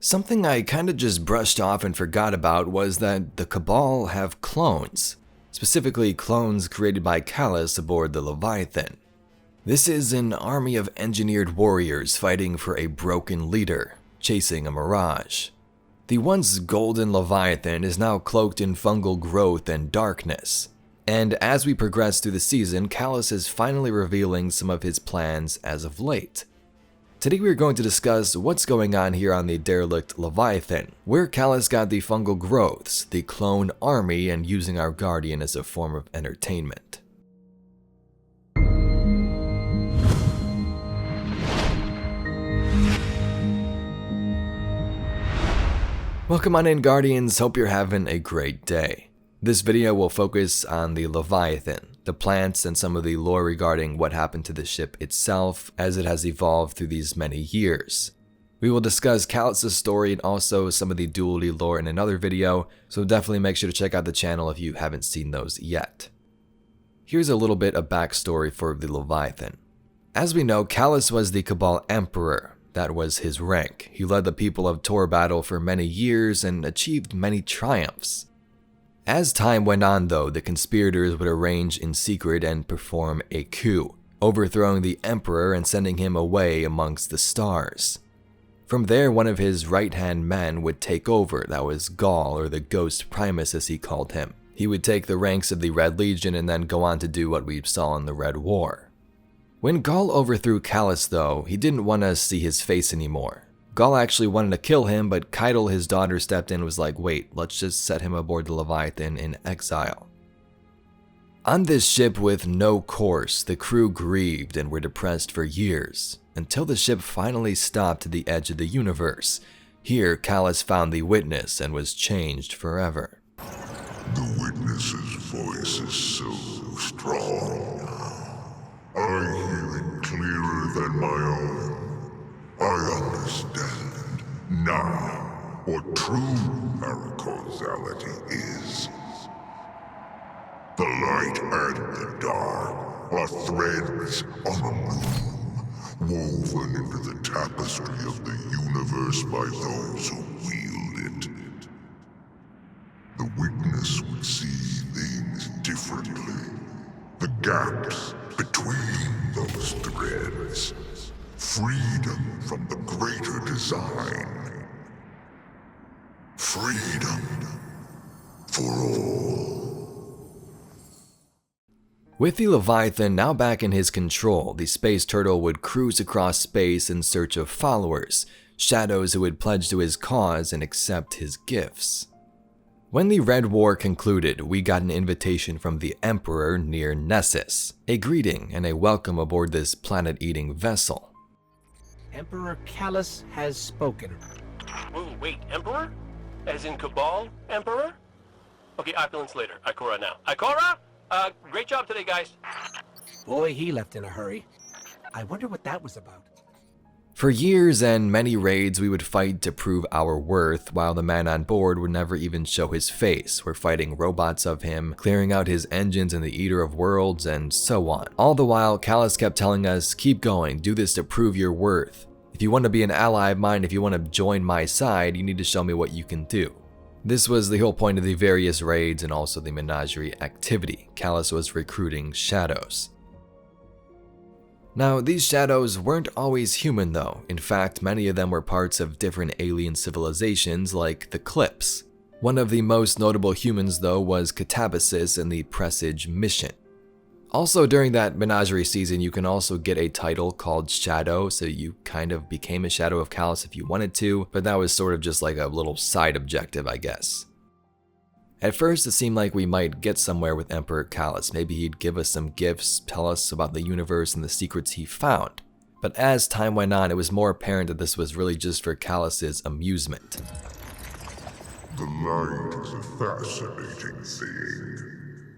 Something I kinda just brushed off and forgot about was that the Cabal have clones, specifically clones created by Calus aboard the Leviathan. This is an army of engineered warriors fighting for a broken leader, chasing a mirage. The once golden Leviathan is now cloaked in fungal growth and darkness, and as we progress through the season, Calus is finally revealing some of his plans as of late. Today we are going to discuss what's going on here on the Derelict Leviathan, where Calus got the fungal growths, the Clone Army, and using our Guardian as a form of entertainment. Welcome on in, Guardians, hope you're having a great day. This video will focus on the Leviathan, the plants, and some of the lore regarding what happened to the ship itself as it has evolved through these many years. We will discuss Calus' story and also some of the duality lore in another video, so definitely make sure to check out the channel if you haven't seen those yet. Here's a little bit of backstory for the Leviathan. As we know, Calus was the Cabal Emperor. That was his rank. He led the people of Tor battle for many years and achieved many triumphs. As time went on though, the conspirators would arrange in secret and perform a coup, overthrowing the Emperor and sending him away amongst the stars. From there, one of his right-hand men would take over. That was Gaul, or the Ghost Primus as he called him. He would take the ranks of the Red Legion and then go on to do what we saw in the Red War. When Gaul overthrew Calus though, he didn't want to see his face anymore. Gaul actually wanted to kill him, but Keitel, his daughter, stepped in and was like, wait, let's just set him aboard the Leviathan in exile. On this ship with no course, the crew grieved and were depressed for years, until the ship finally stopped at the edge of the universe. Here, Calus found the Witness and was changed forever. The Witness's voice is so strong now. I hear it clearer than my own. I understand now what true paracausality is. The light and the dark are threads on a loom, woven into the tapestry of the universe by those who wield it. The Witness would see things differently. The gaps between those threads. Freedom from the greater design. Freedom for all. With the Leviathan now back in his control, the space turtle would cruise across space in search of followers, shadows who would pledge to his cause and accept his gifts. When the Red War concluded, we got an invitation from the Emperor near Nessus, a greeting and a welcome aboard this planet-eating vessel. Emperor Calus has spoken. Whoa, wait, Emperor? As in Cabal Emperor? Okay, opulence later. Ikora now. Ikora! Great job today, guys. Boy, he left in a hurry. I wonder what that was about. For years and many raids, we would fight to prove our worth, while the man on board would never even show his face. We're fighting robots of him, clearing out his engines in the Eater of Worlds, and so on. All the while, Calus kept telling us, keep going, do this to prove your worth. If you want to be an ally of mine, if you want to join my side, you need to show me what you can do. This was the whole point of the various raids and also the menagerie activity. Calus was recruiting shadows. Now, these shadows weren't always human though. In fact, many of them were parts of different alien civilizations like the Clips. One of the most notable humans though was Catabasis in the Presage mission. Also during that menagerie season, you can also get a title called Shadow, so you kind of became a shadow of Calus if you wanted to, but that was sort of just like a little side objective, I guess. At first, it seemed like we might get somewhere with Emperor Calus. Maybe he'd give us some gifts, tell us about the universe and the secrets he found. But as time went on, it was more apparent that this was really just for Calus' amusement. The light is a fascinating thing,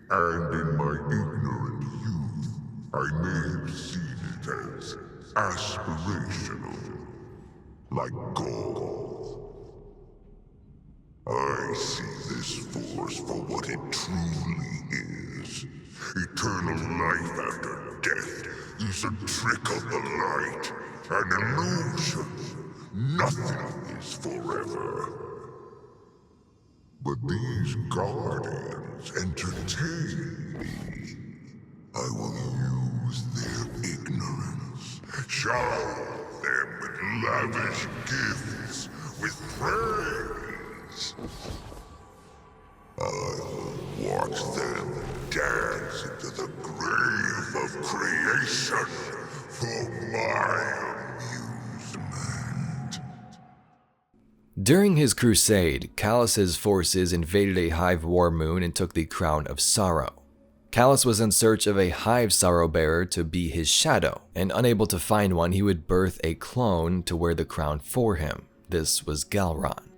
and in my ignorant youth, I may have seen it as aspirational, like gold. I see this force for what it truly is. Eternal life after death is a trick of the light, an illusion. Nothing anomalies forever. But these guardians entertain me. I will use their ignorance, shower them with lavish gifts, with praise. I will watch them dance into the grave of creation for my amusement. During his crusade, Calus's forces invaded a Hive war moon and took the Crown of Sorrow. Calus was in search of a Hive Sorrow bearer to be his shadow, and unable to find one, he would birth a clone to wear the crown for him. This was Galron.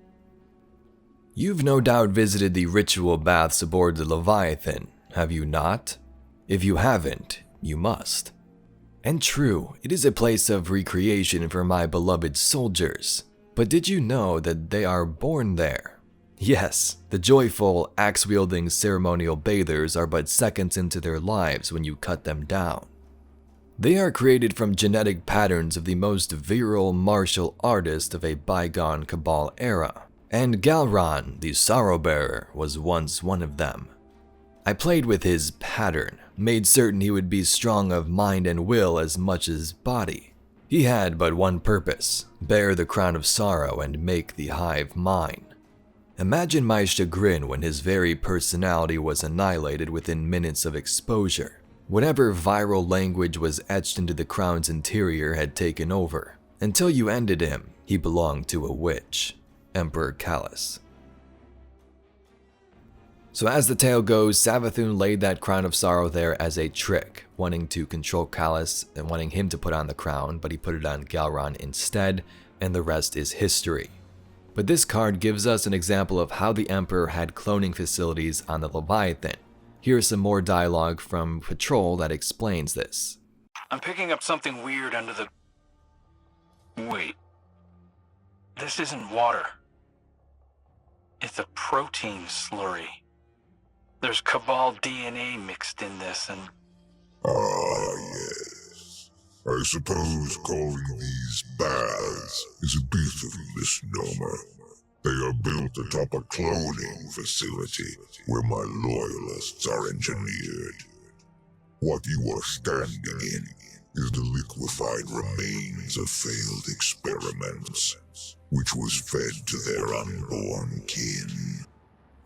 You've no doubt visited the ritual baths aboard the Leviathan, have you not? If you haven't, you must. And true, it is a place of recreation for my beloved soldiers. But did you know that they are born there? Yes, the joyful, axe-wielding ceremonial bathers are but seconds into their lives when you cut them down. They are created from genetic patterns of the most virile martial artist of a bygone Cabal era, and Galron, the Sorrowbearer, was once one of them. I played with his pattern, made certain he would be strong of mind and will as much as body. He had but one purpose: bear the crown of sorrow and make the Hive mine. Imagine my chagrin when his very personality was annihilated within minutes of exposure. Whatever viral language was etched into the crown's interior had taken over. Until you ended him, he belonged to a witch, Emperor Calus. So as the tale goes, Savathun laid that crown of sorrow there as a trick, wanting to control Calus and wanting him to put on the crown, but he put it on Galron instead, and the rest is history. But this card gives us an example of how the Emperor had cloning facilities on the Leviathan. Here's some more dialogue from Patrol that explains this. I'm picking up something weird under the... Wait. This isn't water. It's a protein slurry. There's Cabal DNA mixed in this and... Ah, yes. I suppose calling these baths is a bit of a misnomer. They are built atop a cloning facility where my loyalists are engineered. What you are standing in is the liquefied remains of failed experiments, which was fed to their unborn kin.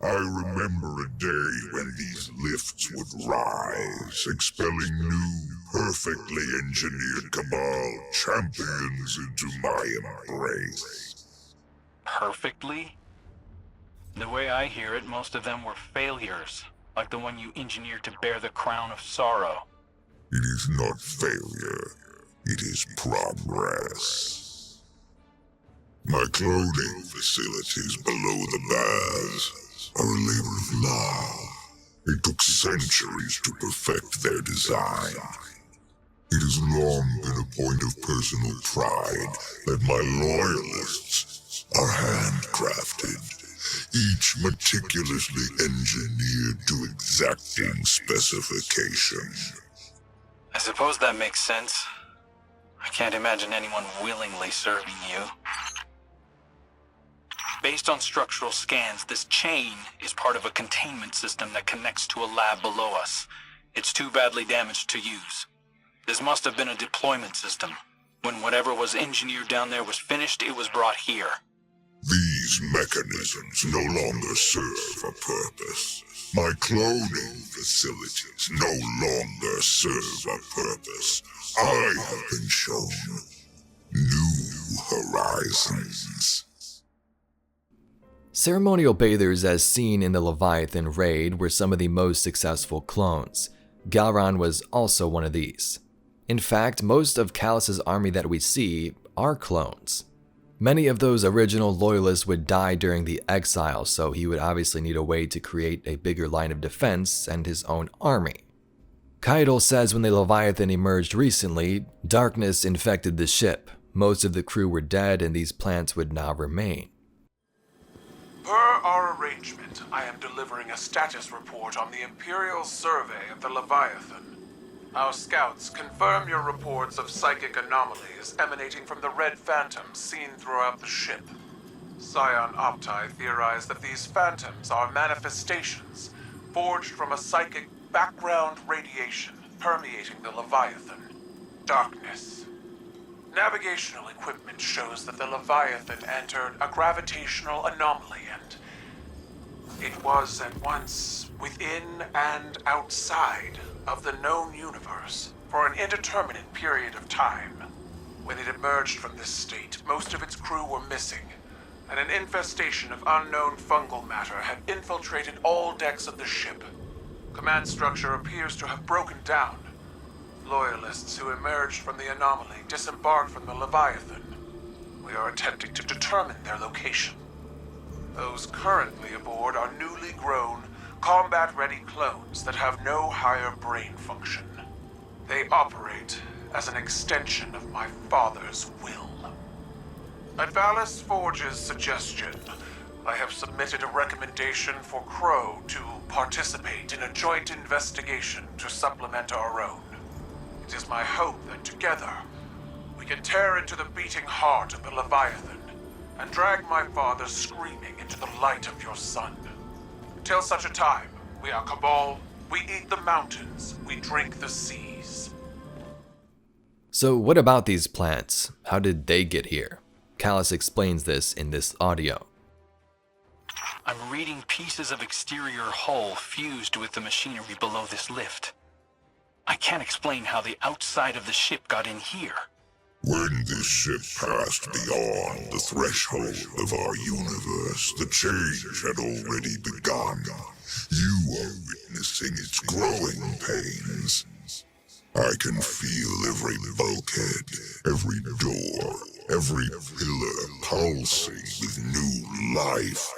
I remember a day when these lifts would rise, expelling new, perfectly engineered Cabal champions into my embrace. Perfectly? The way I hear it, most of them were failures, like the one you engineered to bear the crown of sorrow. It is not failure, it is progress. My cloning facilities below the baths are a labor of love. It took centuries to perfect their design. It has long been a point of personal pride that my loyalists are handcrafted, each meticulously engineered to exacting specification. I suppose that makes sense. I can't imagine anyone willingly serving you. Based on structural scans, this chain is part of a containment system that connects to a lab below us. It's too badly damaged to use. This must have been a deployment system. When whatever was engineered down there was finished, it was brought here. These mechanisms no longer serve a purpose. My cloning facilities no longer serve a purpose. I have been shown new horizons. Ceremonial bathers as seen in the Leviathan raid were some of the most successful clones. Galron was also one of these. In fact, most of Calus's army that we see are clones. Many of those original loyalists would die during the exile, so he would obviously need a way to create a bigger line of defense and his own army. Kaidal says when the Leviathan emerged recently, darkness infected the ship. Most of the crew were dead and these plants would now remain. Per our arrangement, I am delivering a status report on the Imperial survey of the Leviathan. Our scouts confirm your reports of psychic anomalies emanating from the red phantoms seen throughout the ship. Scion Opti theorized that these phantoms are manifestations forged from a psychic background radiation permeating the Leviathan. Darkness. Navigational equipment shows that the Leviathan entered a gravitational anomaly and it was at once within and outside of the known universe for an indeterminate period of time. When it emerged from this state, most of its crew were missing, and an infestation of unknown fungal matter had infiltrated all decks of the ship. Command structure appears to have broken down. Loyalists who emerged from the anomaly disembarked from the Leviathan. We are attempting to determine their location. Those currently aboard are newly grown, combat-ready clones that have no higher brain function. They operate as an extension of my father's will. At Vallis Forge's suggestion, I have submitted a recommendation for Crow to participate in a joint investigation to supplement our own. It is my hope that together, we can tear into the beating heart of the Leviathan and drag my father screaming into the light of your sun. Till such a time, we are Cabal, we eat the mountains, we drink the seas. So what about these plants? How did they get here? Calus explains this in this audio. I'm reading pieces of exterior hull fused with the machinery below this lift. I can't explain how the outside of the ship got in here. When this ship passed beyond the threshold of our universe, the change had already begun. You are witnessing its growing pains. I can feel every bulkhead, every door, every pillar pulsing with new life.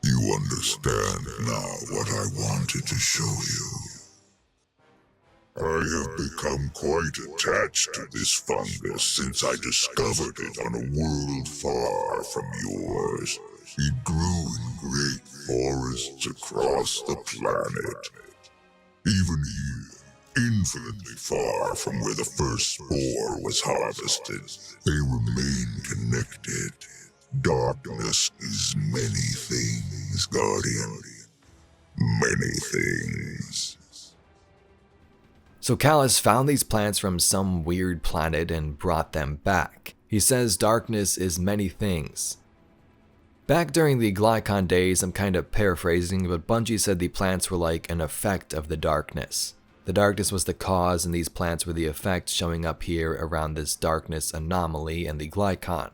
You understand now what I wanted to show you. I have become quite attached to this fungus since I discovered it on a world far from yours. It grew in great forests across the planet. Even here, infinitely far from where the first spore was harvested, they remain connected. Darkness is many things, Guardian. Many things. So Calus found these plants from some weird planet and brought them back. He says darkness is many things. Back during the Glycon days, I'm kind of paraphrasing, but Bungie said the plants were like an effect of the darkness. The darkness was the cause and these plants were the effect showing up here around this darkness anomaly and the Glycon.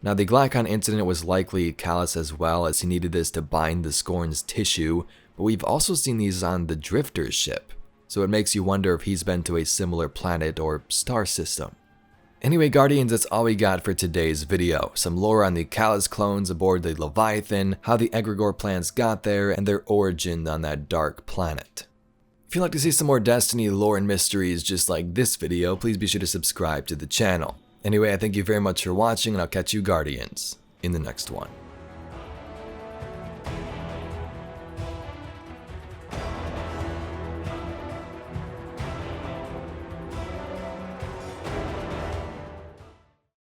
Now the Glycon incident was likely Calus as well, as he needed this to bind the Scorn's tissue, but we've also seen these on the Drifter's ship. So it makes you wonder if he's been to a similar planet or star system. Anyway, Guardians, that's all we got for today's video. Some lore on the Calus clones aboard the Leviathan, how the Egregore plants got there, and their origin on that dark planet. If you'd like to see some more Destiny lore and mysteries just like this video, please be sure to subscribe to the channel. Anyway, I thank you very much for watching, and I'll catch you, Guardians, in the next one.